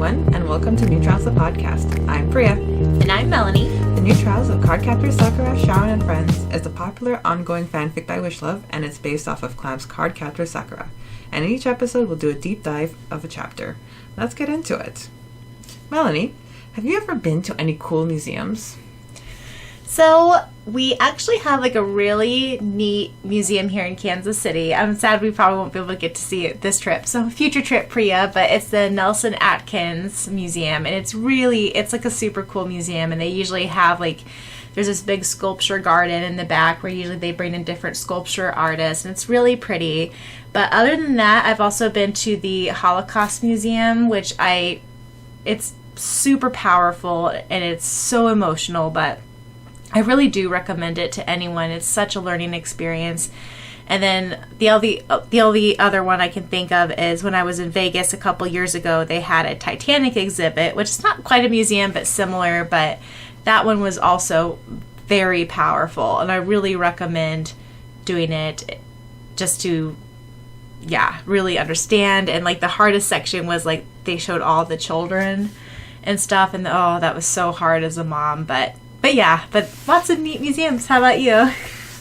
everyone, and welcome to New Trials the Podcast. I'm Preya. And I'm Melanie. The New Trials of Captor Sakura, Syaoran, and Friends is a popular ongoing fanfic by Wishluv, and it's based off of Clamp's Captor Sakura. And in each episode, we'll do a deep dive of a chapter. Let's get into it. Melanie, have you ever been to any cool museums? So, we actually have a really neat museum here in Kansas City. I'm sad we probably won't be able to get to see it this trip. So, future trip, Preya, but it's the Nelson Atkins Museum. And it's like a super cool museum. And they usually have there's this big sculpture garden in the back where usually they bring in different sculpture artists. And it's really pretty. But other than that, I've also been to the Holocaust Museum, which it's super powerful and it's so emotional, but I really do recommend it to anyone. It's such a learning experience. And then the only other one I can think of is when I was in Vegas a couple years ago, they had a Titanic exhibit, which is not quite a museum, but similar. But that one was also very powerful. And I really recommend doing it just to, really understand. And the hardest section was they showed all the children and stuff. And that was so hard as a mom. But lots of neat museums. How about you?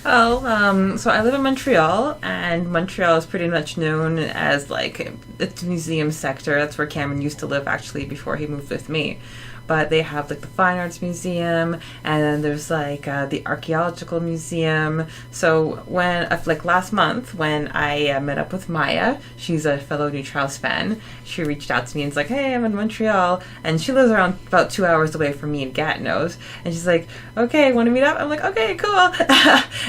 Well, so I live in Montreal, and Montreal is pretty much known as its museum sector. That's where Cameron used to live actually before he moved with me. But they have the Fine Arts Museum, and then there's the Archaeological Museum. So when last month when I met up with Maya, she's a fellow New Trials fan, she reached out to me and was like, hey, I'm in Montreal, and she lives around about 2 hours away from me in Gatineau, and she's like, okay, want to meet up? I'm like, okay, cool.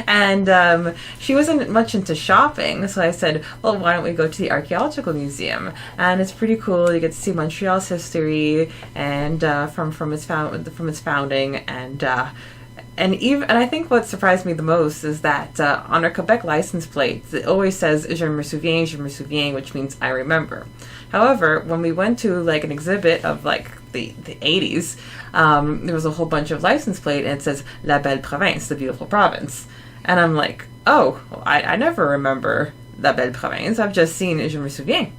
And she wasn't much into shopping, so I said, well, why don't we go to the Archaeological Museum? And it's pretty cool. You get to see Montreal's history and from its founding, and I think what surprised me the most is that on our Quebec license plates it always says je me souviens, which means I remember. However, when we went to an exhibit of the 80s, there was a whole bunch of license plate and it says La Belle Province, the beautiful province, and I'm like, oh, I never remember La Belle Province. I've just seen je me souviens.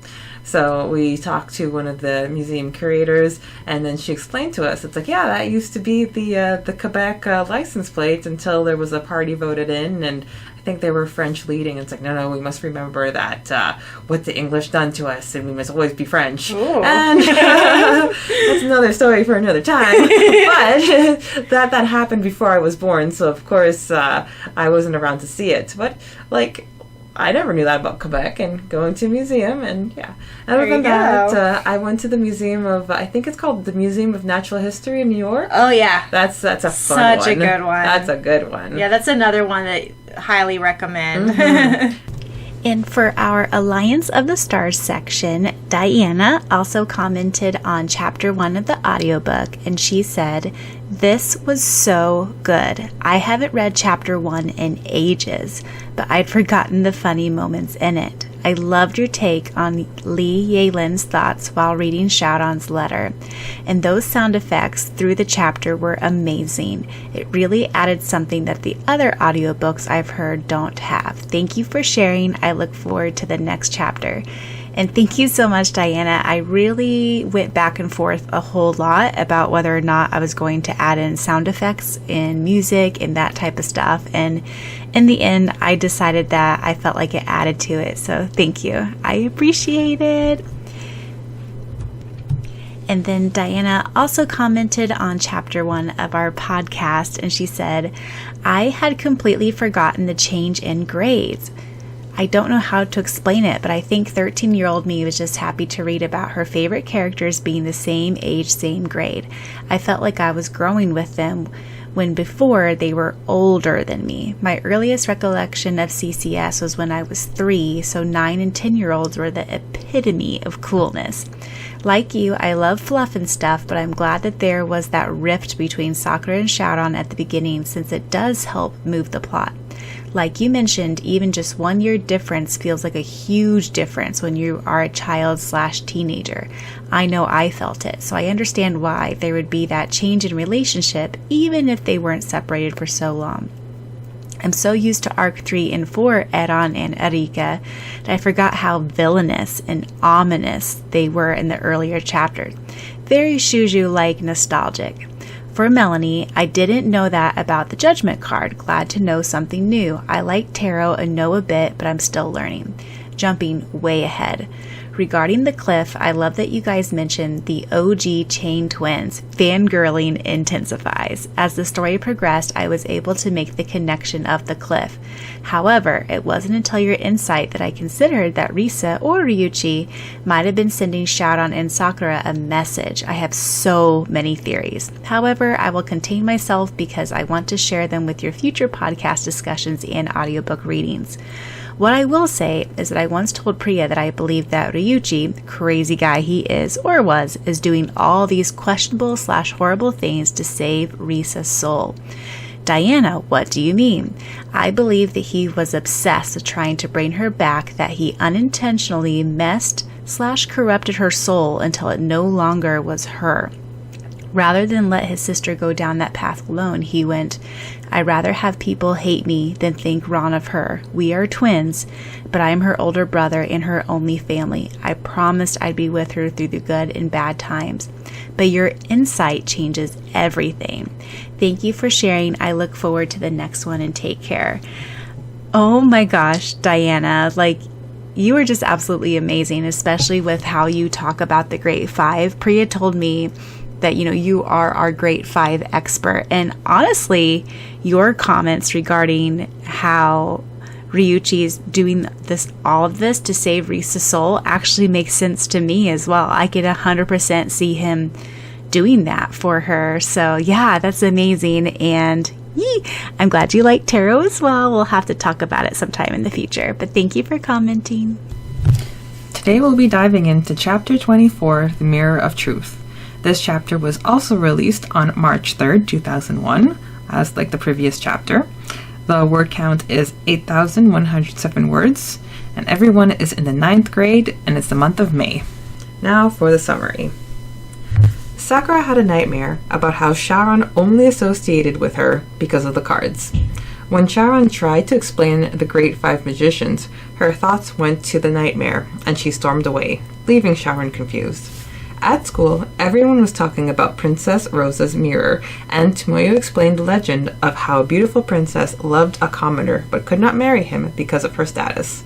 So we talked to one of the museum curators, and then she explained to us, it's that used to be the Quebec license plate until there was a party voted in, and I think they were French leading. It's no, we must remember that what the English done to us, and we must always be French. Ooh. And that's another story for another time. But that happened before I was born, so of course I wasn't around to see it. But I never knew that about Quebec, and going to a museum, and Other than that, I went to the museum of, I think it's called the Museum of Natural History in New York. Oh, yeah. That's a fun one. Such a good one. That's a good one. Yeah, that's another one that I highly recommend. Mm-hmm. And for our Alliance of the Stars section, Diana also commented on Chapter 1 of the audiobook, and she said, this was so good. I haven't read Chapter 1 in ages, but I'd forgotten the funny moments in it. I loved your take on Lee Yalin's thoughts while reading Syaoran's letter, and those sound effects through the chapter were amazing. It really added something that the other audiobooks I've heard don't have. Thank you for sharing. I look forward to the next chapter. And thank you so much, Diana. I really went back and forth a whole lot about whether or not I was going to add in sound effects and music and that type of stuff. And in the end, I decided that I felt like it added to it. So thank you. I appreciate it. And then Diana also commented on Chapter 1 of our podcast, and she said, I had completely forgotten the change in grades. I don't know how to explain it, but I think 13-year-old me was just happy to read about her favorite characters being the same age, same grade. I felt like I was growing with them when before they were older than me. My earliest recollection of CCS was when I was 3, so 9 and 10-year-olds were the epitome of coolness. Like you, I love fluff and stuff, but I'm glad that there was that rift between Sakura and Syaoran at the beginning, since it does help move the plot. Like you mentioned, even just 1 year difference feels like a huge difference when you are a child/teenager. I know I felt it, so I understand why there would be that change in relationship even if they weren't separated for so long. I'm so used to Arc 3 and 4, Eran and Erika, that I forgot how villainous and ominous they were in the earlier chapters. Very shoujo-like nostalgic. For Melanie, I didn't know that about the Judgment card. Glad to know something new. I like tarot and know a bit, but I'm still learning. Jumping way ahead. Regarding the cliff, I love that you guys mentioned the OG chain twins. Fangirling intensifies. As the story progressed, I was able to make the connection of the cliff. However, it wasn't until your insight that I considered that Risa or Ryuichi might have been sending Syaoran and Sakura a message. I have so many theories. However, I will contain myself because I want to share them with your future podcast discussions and audiobook readings. What I will say is that I once told Preya that I believe that Ryuichi, crazy guy he is or was, is doing all these questionable/horrible things to save Risa's soul. Diana, what do you mean? I believe that he was obsessed with trying to bring her back, that he unintentionally messed/corrupted her soul until it no longer was her. Rather than let his sister go down that path alone, he went, I'd rather have people hate me than think wrong of her. We are twins, but I'm her older brother and her only family. I promised I'd be with her through the good and bad times. But your insight changes everything. Thank you for sharing. I look forward to the next one and take care. Oh my gosh, Diana, you are just absolutely amazing, especially with how you talk about the Great Five. Preya told me that, you are our Great Five expert. And honestly, your comments regarding how Ryuichi is doing all of this to save Risa's soul actually makes sense to me as well. I could 100% see him doing that for her. So yeah, that's amazing. And I'm glad you like tarot as well. We'll have to talk about it sometime in the future. But thank you for commenting. Today we'll be diving into Chapter 24, The Mirror of Truth. This chapter was also released on March 3rd, 2001, as like the previous chapter. The word count is 8,107 words, and everyone is in the 9th grade, and it's the month of May. Now for the summary. Sakura had a nightmare about how Syaoran only associated with her because of the cards. When Syaoran tried to explain the Great Five Magicians, her thoughts went to the nightmare, and she stormed away, leaving Syaoran confused. At school, everyone was talking about Princess Rosa's mirror, and Tomoyo explained the legend of how a beautiful princess loved a commoner but could not marry him because of her status.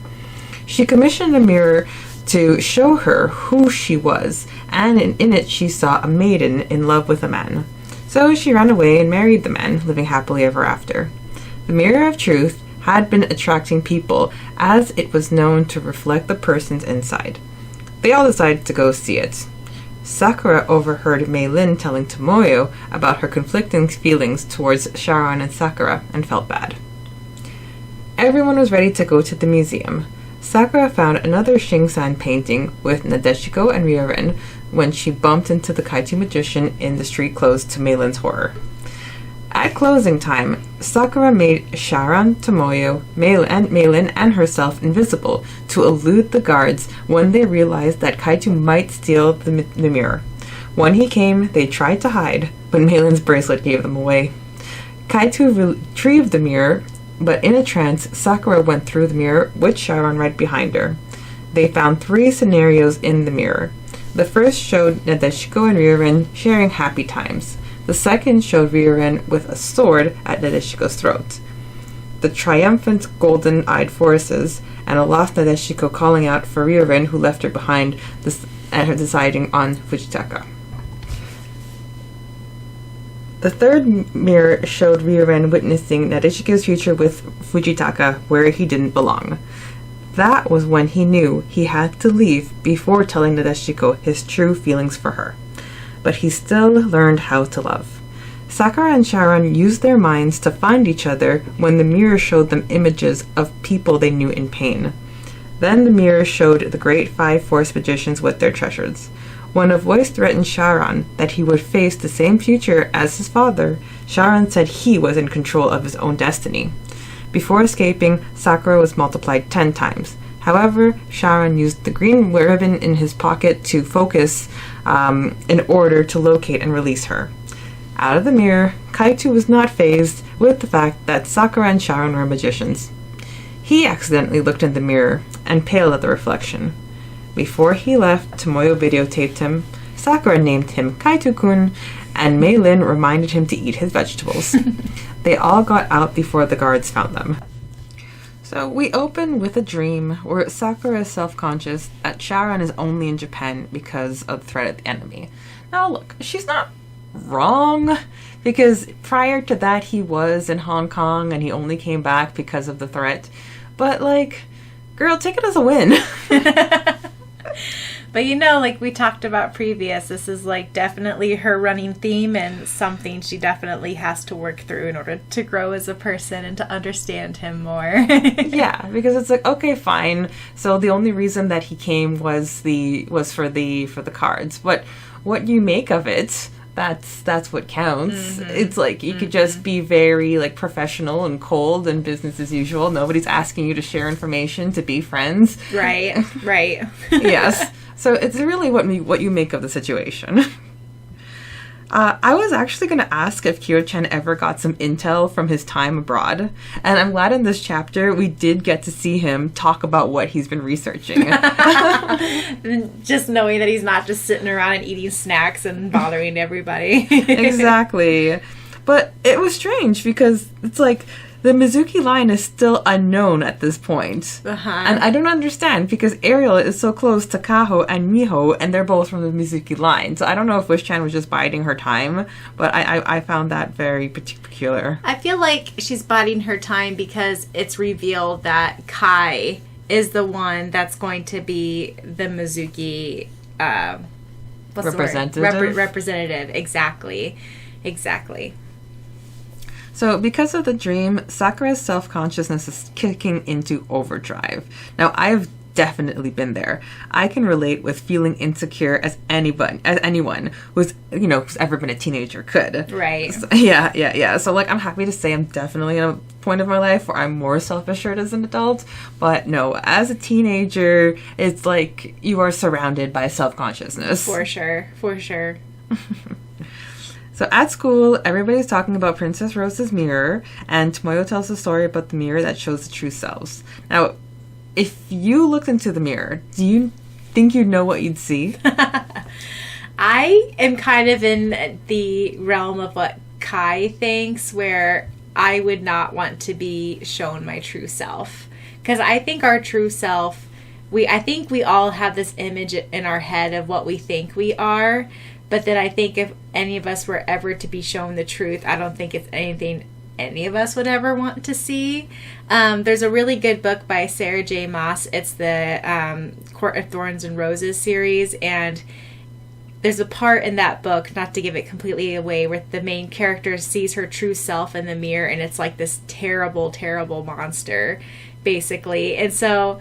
She commissioned a mirror to show her who she was, and in it she saw a maiden in love with a man. So she ran away and married the man, living happily ever after. The Mirror of Truth had been attracting people, as it was known to reflect the person's inside. They all decided to go see it. Sakura overheard Mei-Lin telling Tomoyo about her conflicting feelings towards Syaoran and Sakura and felt bad. Everyone was ready to go to the museum. Sakura found another Shingsan painting with Nadeshiko and Ryorin when she bumped into the Kaiju magician in the street close to Mei-Lin's horror. At closing time, Sakura made Syaoran, Tomoyo, Mei-Lin, and herself invisible to elude the guards when they realized that Kaiju might steal the mirror. When he came, they tried to hide, but Mei-Lin's bracelet gave them away. Kaiju retrieved the mirror, but in a trance, Sakura went through the mirror with Syaoran right behind her. They found 3 scenarios in the mirror. The first showed Nadeshiko and Ryorin sharing happy times. The second showed Ryorin with a sword at Nadeshiko's throat. The triumphant golden-eyed forces, and a lost Nadeshiko calling out for Ryorin, who left her behind and her deciding on Fujitaka. The third mirror showed Ryorin witnessing Nadeshiko's future with Fujitaka, where he didn't belong. That was when he knew he had to leave before telling Nadeshiko his true feelings for her. But he still learned how to love. Sakura and Syaoran used their minds to find each other when the mirror showed them images of people they knew in pain. Then the mirror showed the Great Five Force Magicians with their treasures. When a voice threatened Syaoran that he would face the same future as his father, Syaoran said he was in control of his own destiny. Before escaping, Sakura was multiplied 10 times. However, Syaoran used the green ribbon in his pocket to focus in order to locate and release her. Out of the mirror, Kaito was not fazed with the fact that Sakura and Syaoran were magicians. He accidentally looked in the mirror and paled at the reflection. Before he left, Tomoyo videotaped him, Sakura named him Kaito-kun, and Mei-lin reminded him to eat his vegetables. They all got out before the guards found them. So we open with a dream where Sakura is self-conscious that Syaoran is only in Japan because of the threat of the enemy. Now look, she's not wrong, because prior to that he was in Hong Kong and he only came back because of the threat. But like, girl, take it as a win. But you know, like we talked about previous, this is like definitely her running theme and something she definitely has to work through in order to grow as a person and to understand him more. Yeah, because it's like, okay, fine. So the only reason that he came was for the cards. But what you make of it, that's what counts. Mm-hmm. It's like you could just be very like professional and cold and business as usual. Nobody's asking you to share information, to be friends. Right. Yes. So it's really what you make of the situation. I was actually going to ask if Kyo-chan ever got some intel from his time abroad. And I'm glad in this chapter we did get to see him talk about what he's been researching. Just knowing that he's not just sitting around and eating snacks and bothering everybody. Exactly. But it was strange because it's like the Mizuki line is still unknown at this point. Uh-huh. And I don't understand because Ariel is so close to Kaho and Miho and they're both from the Mizuki line. So I don't know if Wish-chan was just biding her time, but I found that very peculiar. I feel like she's biding her time because it's revealed that Kai is the one that's going to be the Mizuki representative. Representative, exactly. So, because of the dream, Sakura's self-consciousness is kicking into overdrive. Now, I've definitely been there. I can relate with feeling insecure as anyone who's ever been a teenager could. Right. So, yeah. So, like, I'm happy to say I'm definitely in a point of my life where I'm more self-assured as an adult. But no, as a teenager, it's like you are surrounded by self-consciousness. For sure. So at school, everybody's talking about Princess Rose's mirror, and Tomoyo tells a story about the mirror that shows the true selves. Now, if you looked into the mirror, do you think you'd know what you'd see? I am kind of in the realm of what Kai thinks, where I would not want to be shown my true self. Because I think our true self, I think we all have this image in our head of what we think we are. But then I think if any of us were ever to be shown the truth, I don't think it's anything any of us would ever want to see. There's a really good book by Sarah J. Maas. It's the Court of Thorns and Roses series. And there's a part in that book, not to give it completely away, where the main character sees her true self in the mirror. And it's like this terrible, terrible monster, basically. And so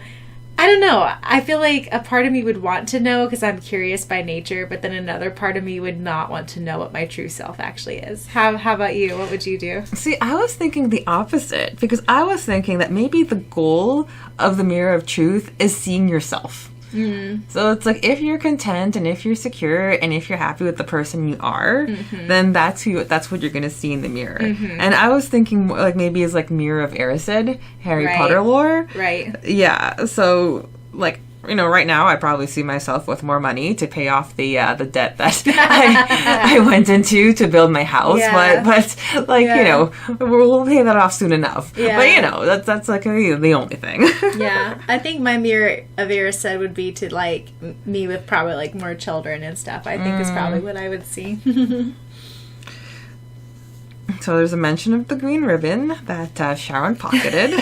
I don't know. I feel like a part of me would want to know because I'm curious by nature, but then another part of me would not want to know what my true self actually is. How about you? What would you do? See, I was thinking the opposite because I was thinking that maybe the goal of the Mirror of Truth is seeing yourself. Mm. So it's like if you're content and if you're secure and if you're happy with the person you are, then that's what you're going to see in the mirror. Mm-hmm. And I was thinking more like maybe it's like Mirror of Erised, Harry Potter lore. Right. Yeah. So like, right now I probably see myself with more money to pay off the debt that I went into to build my house. Yeah. But like, we'll pay that off soon enough. Yeah. But that's like the only thing. Yeah. I think my Mirror of Erised would be to like me with probably like more children and stuff. I think is probably what I would see. So there's a mention of the green ribbon that Syaoran pocketed.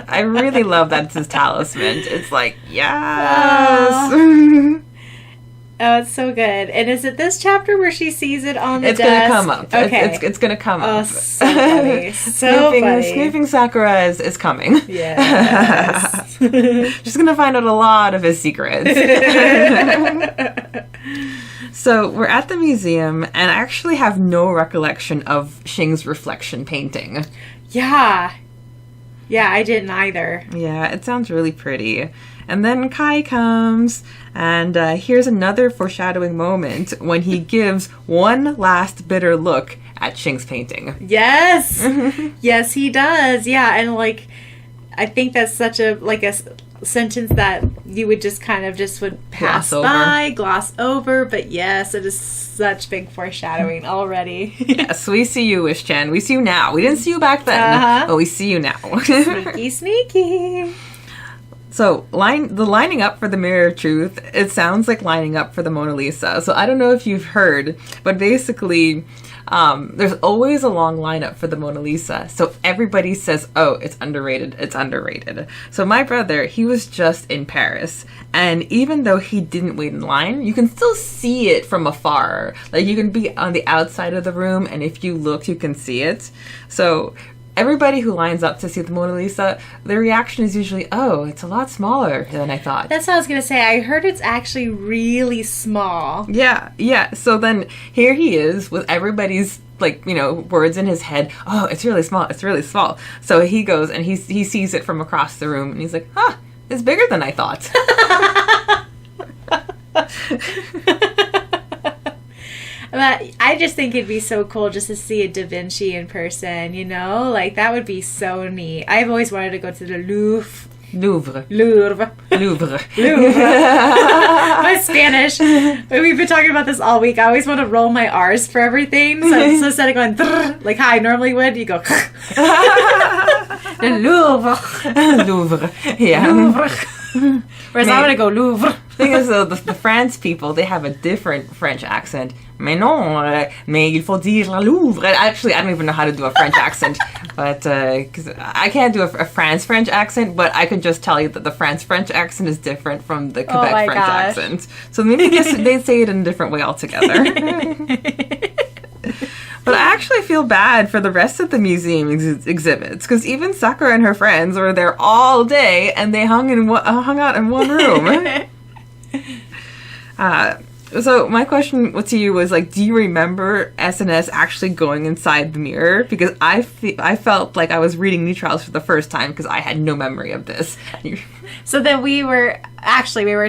I really love that it's his talisman. It's like, yes. Oh, it's so good. And is it this chapter where she sees it on the desk? It's going to come up. Okay. It's going to come up. Oh, so funny. So funny. Snooping Sakura is coming. Yes. She's going to find out a lot of his secrets. So we're at the museum, and I actually have no recollection of Xing's reflection painting. Yeah, I didn't either. Yeah, it sounds really pretty. And then Kai comes, and here's another foreshadowing moment when he gives one last bitter look at Shing's painting. Yes. Yes, he does. Yeah, and like I think that's such a sentence that you would just kind of just would pass by, gloss over, but yes, it is such big foreshadowing already. Yes, we see you, Wish-chan. We see you now. We didn't see you back then, but we see you now. Sneaky. So, the lining up for the Mirror of Truth, it sounds like lining up for the Mona Lisa. So, I don't know if you've heard, but basically, there's always a long lineup for the Mona Lisa. So, everybody says, oh, it's underrated, it's underrated. So, my brother, he was just in Paris. And even though he didn't wait in line, you can still see it from afar. Like, you can be on the outside of the room, and if you look, you can see it. So, everybody who lines up to see the Mona Lisa, their reaction is usually, oh, it's a lot smaller than I thought. That's what I was going to say. I heard it's actually really small. Yeah. So then here he is with everybody's, words in his head. Oh, it's really small. It's really small. So he goes and he sees it from across the room and he's like, it's bigger than I thought. But I just think it'd be so cool just to see a Da Vinci in person, Like, that would be so neat. I've always wanted to go to the Louvre. Louvre. My Spanish. We've been talking about this all week. I always want to roll my R's for everything. So instead of going, like how I normally would, you go, the Louvre. Louvre. Yeah. Louvre. Whereas I'm going to go Louvre. Thing is, though, the France people, they have a different French accent. Mais non, mais il faut dire la Louvre. Actually, I don't even know how to do a French accent, but because I can't do a French accent, but I can just tell you that the French accent is different from the Quebec French accent. So maybe they say it in a different way altogether. But I actually feel bad for the rest of the museum exhibits, because even Sakura and her friends were there all day, and they hung out in one room. So my question to you was, do you remember SNS actually going inside the mirror? Because I felt like I was reading Neutrals for the first time because I had no memory of this. So then we were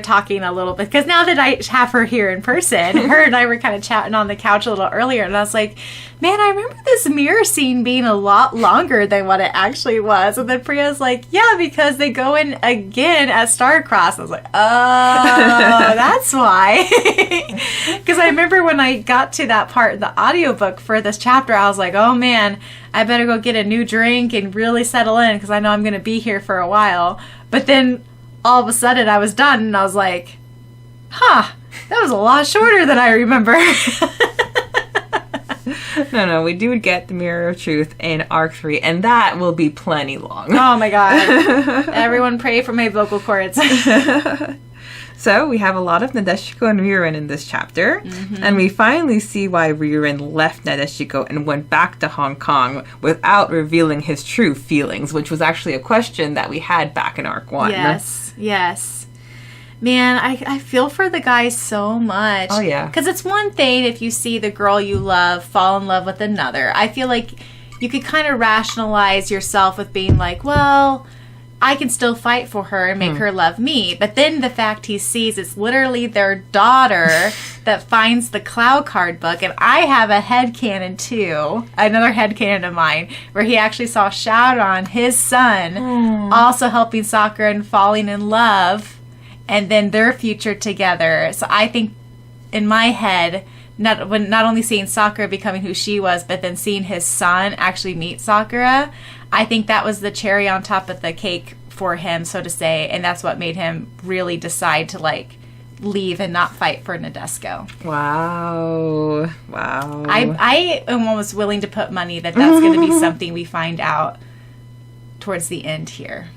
talking a little bit, because now that I have her here in person, her and I were kind of chatting on the couch a little earlier, and I was like, man, I remember this mirror scene being a lot longer than what it actually was. And then Priya's like, yeah, because they go in again at Starcross. I was like, oh, that's why. Because I remember when I got to that part of the audiobook for this chapter, I was like, oh man, I better go get a new drink and really settle in, because I know I'm going to be here for a while. But then all of a sudden I was done, and I was like, that was a lot shorter than I remember. No, we do get the Mirror of Truth in Arc 3, and that will be plenty long. Oh my god. Everyone pray for my vocal cords. So we have a lot of Nadeshiko and Ryurin in this chapter, and we finally see why Ryurin left Nadeshiko and went back to Hong Kong without revealing his true feelings, which was actually a question that we had back in Arc 1. Yes. Man, I feel for the guy so much. Oh, yeah. Because it's one thing if you see the girl you love fall in love with another. I feel like you could kind of rationalize yourself with being like, well, I can still fight for her and make her love me. But then the fact he sees it's literally their daughter that finds the Cloud Card book. And I have a headcanon too, another headcanon of mine, where he actually saw Syaoran, his son, also helping Sakura and falling in love, and then their future together. So I think in my head, not only seeing Sakura becoming who she was, but then seeing his son actually meet Sakura, I think that was the cherry on top of the cake for him, so to say, and that's what made him really decide to leave and not fight for Nadeshiko. Wow. I am almost willing to put money that that's going to be something we find out towards the end here.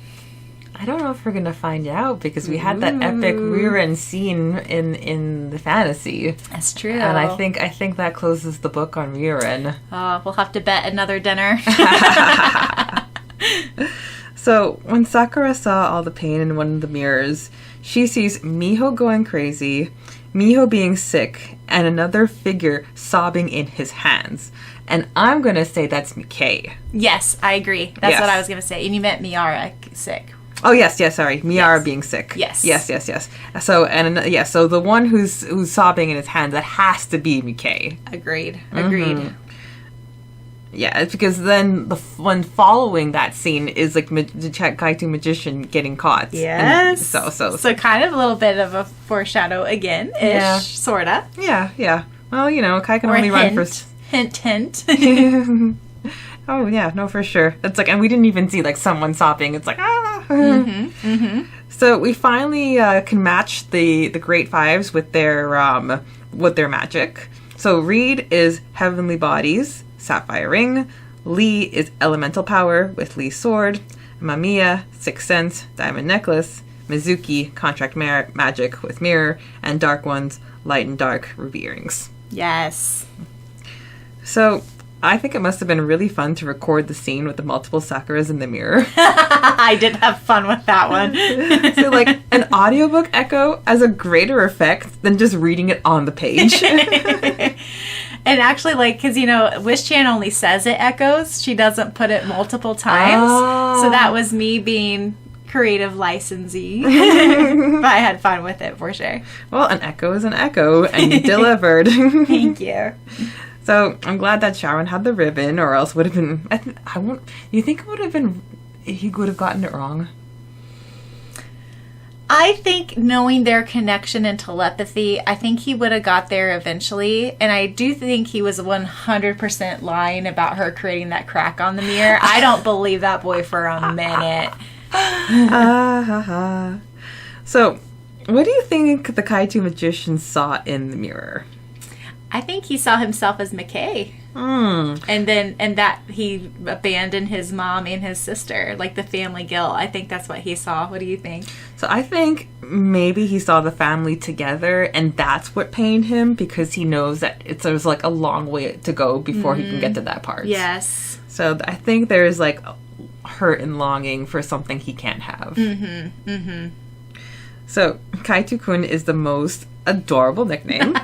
I don't know if we're going to find out, because we had that epic Ryurin scene in the fantasy. That's true. And I think that closes the book on Ryurin. Oh, we'll have to bet another dinner. So, when Sakura saw all the pain in one of the mirrors, she sees Miho going crazy, Miho being sick, and another figure sobbing in his hands. And I'm going to say that's Mikei. Yes, I agree. That's what I was going to say. And you meant Miara sick. Oh, yes, sorry. Miara being sick. Yes. Yes. So, so the one who's sobbing in his hands, that has to be Mikei. Agreed. Yeah, it's because then the one following that scene is like the Kaito magician getting caught. Yes. And so kind of a little bit of a foreshadow again, ish, Yeah. sorta. Yeah. Well, you know, Kai can Or only run hint. for. Hint. Oh yeah, no, for sure. It's like, and we didn't even see like someone sobbing. It's like So we finally can match the Great Fives with their magic. So Reed is Heavenly Bodies, Sapphire Ring. Lee is Elemental Power with Lee's Sword. Mamiya, Sixth Sense, Diamond Necklace. Mizuki, Contract Magic with Mirror. And Dark Ones, Light and Dark, Ruby Earrings. Yes. So I think it must have been really fun to record the scene with the multiple Sakuras in the mirror. I did have fun with that one. So, like, an audiobook echo has a greater effect than just reading it on the page. And actually, like, because, you know, Wish-chan only says it echoes. She doesn't put it multiple times. Oh. So that was me being creative licensee. But I had fun with it, for sure. Well, an echo is an echo, and you delivered. Thank you. So, I'm glad that Syaoran had the ribbon, or else would have been... You think it would have been... He would have gotten it wrong? I think knowing their connection and telepathy, I think he would have got there eventually. And I do think he was 100% lying about her creating that crack on the mirror. I don't believe that boy for a minute. So, what do you think the Kaito magician saw in the mirror? I think he saw himself as McKay. And that he abandoned his mom and his sister, like the family guilt. I think that's what he saw. What do you think? So I think maybe he saw the family together, and that's what pained him, because he knows that there's like a long way to go before he can get to that part. Yes. So I think there's like hurt and longing for something he can't have. So Kaito-kun is the most adorable nickname.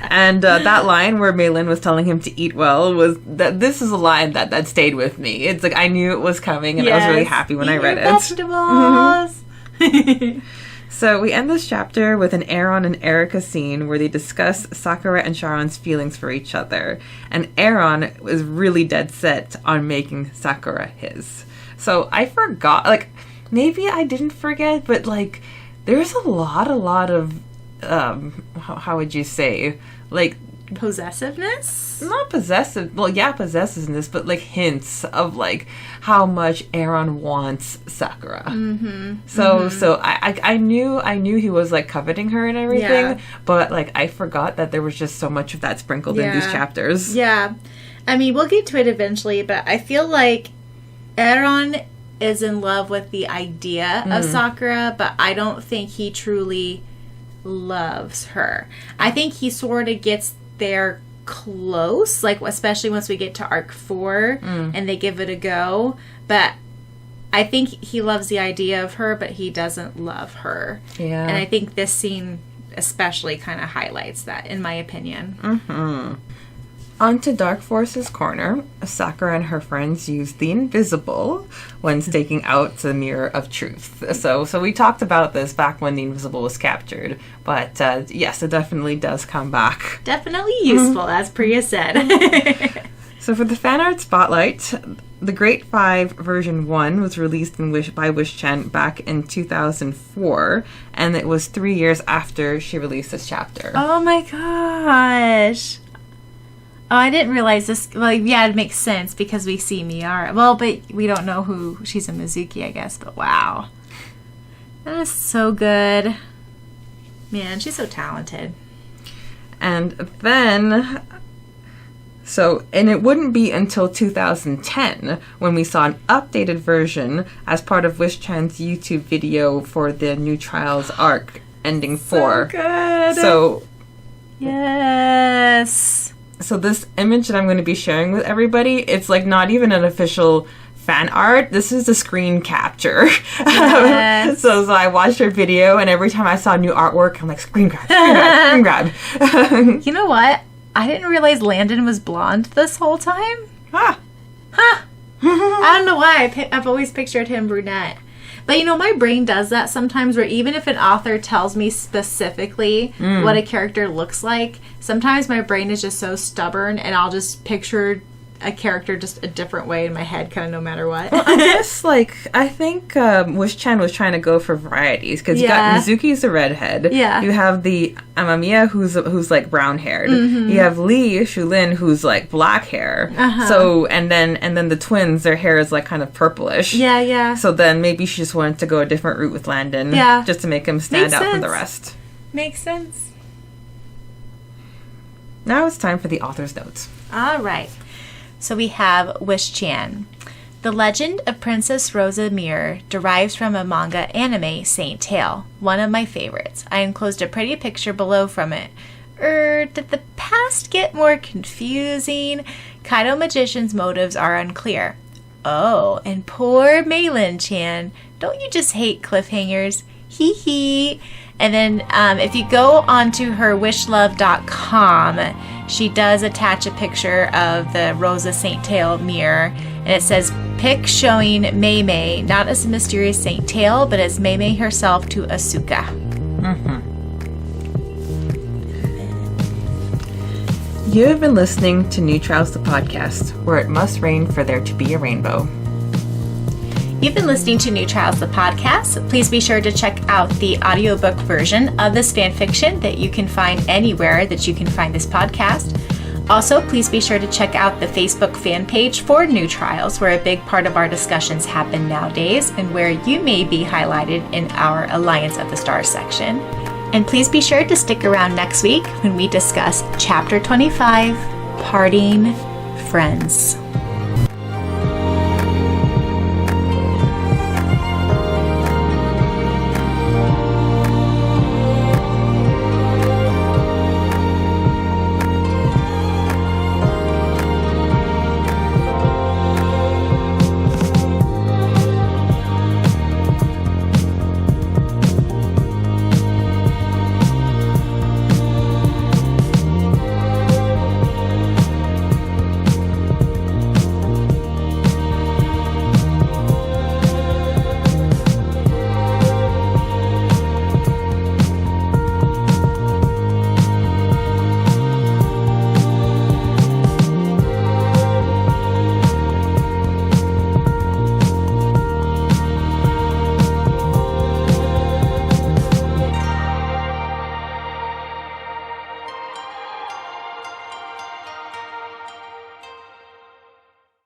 And that line where Meilin was telling him to eat well this is a line that stayed with me. It's like I knew it was coming, and I was really happy when I read it. Vegetables. So we end this chapter with an Aaron and Erika scene where they discuss Sakura and Syaoran's feelings for each other. And Aaron was really dead set on making Sakura his. So I forgot, like, maybe I didn't forget, but like there's a lot of how would you say, like, Possessiveness? not possessive, well, yeah, possessiveness, but like hints of like how much Aaron wants Sakura. So I knew he was like coveting her and everything, but like I forgot that there was just so much of that sprinkled in these chapters. Yeah. I mean, we'll get to it eventually, but I feel like Aaron is in love with the idea of Sakura, but I don't think he truly loves her. I think he sort of gets there close, like especially once we get to arc 4 and they give it a go, but I think he loves the idea of her, but he doesn't love her. And I think this scene especially kind of highlights that, in my opinion. On to Dark Force's corner. Sakura and her friends use the invisible when staking out the Mirror of Truth. So we talked about this back when the invisible was captured, but yes, it definitely does come back. Definitely useful, as Preya said. So for the fan art spotlight, the Great Five version 1 was released by Wish-chan back in 2004, and it was 3 years after she released this chapter. Oh my gosh. Oh, I didn't realize this. Well, yeah, it makes sense because we see Miara. Well, but we don't know who she's a Mizuki, I guess. But wow, that is so good. Man, she's so talented. And then, and it wouldn't be until 2010 when we saw an updated version as part of Wish-chan's YouTube video for the New Trials arc ending 4. So good. So, yes. So this image that I'm going to be sharing with everybody, it's like not even an official fan art. This is a screen capture. Yes. So I watched her video, and every time I saw new artwork, I'm like, screen grab, screen grab, screen grab. You know what? I didn't realize Landon was blonde this whole time. Huh. I don't know why. I've always pictured him brunette. But, you know, my brain does that sometimes, where even if an author tells me specifically what a character looks like, sometimes my brain is just so stubborn, and I'll just picture a character just a different way in my head, kind of no matter what. Well, I guess, like, I think Wish-chan was trying to go for varieties, because you got Mizuki's the redhead. Yeah. You have the Amamiya, who's like, brown-haired. You have Lee Shulin, who's, like, black hair. So, and then the twins, their hair is, like, kind of purplish. Yeah. So then maybe she just wanted to go a different route with Landon. Yeah. Just to make him stand out from the rest. Makes sense. Now it's time for the author's notes. All right. So we have Wish-chan. The legend of Princess Rosa Mir derives from a manga anime, Saint Tail, one of my favorites. I enclosed a pretty picture below from it. Did the past get more confusing? Kaido Magician's motives are unclear. Oh, and poor Meilin-chan. Don't you just hate cliffhangers? Hee hee. And then if you go onto her wishluv.com, she does attach a picture of the Rosa Saint Tail mirror, and it says, pic showing Mei Mei, not as a mysterious Saint Tail, but as Mei Mei herself to Asuka. You have been listening to New Trials, the podcast, where it must rain for there to be a rainbow. You've been listening to New Trials, the podcast. Please be sure to check out the audiobook version of this fan fiction that you can find anywhere that you can find this podcast. Also, please be sure to check out the Facebook fan page for New Trials, where a big part of our discussions happen nowadays and where you may be highlighted in our Alliance of the Stars section. And please be sure to stick around next week when we discuss Chapter 25, Parting Friends.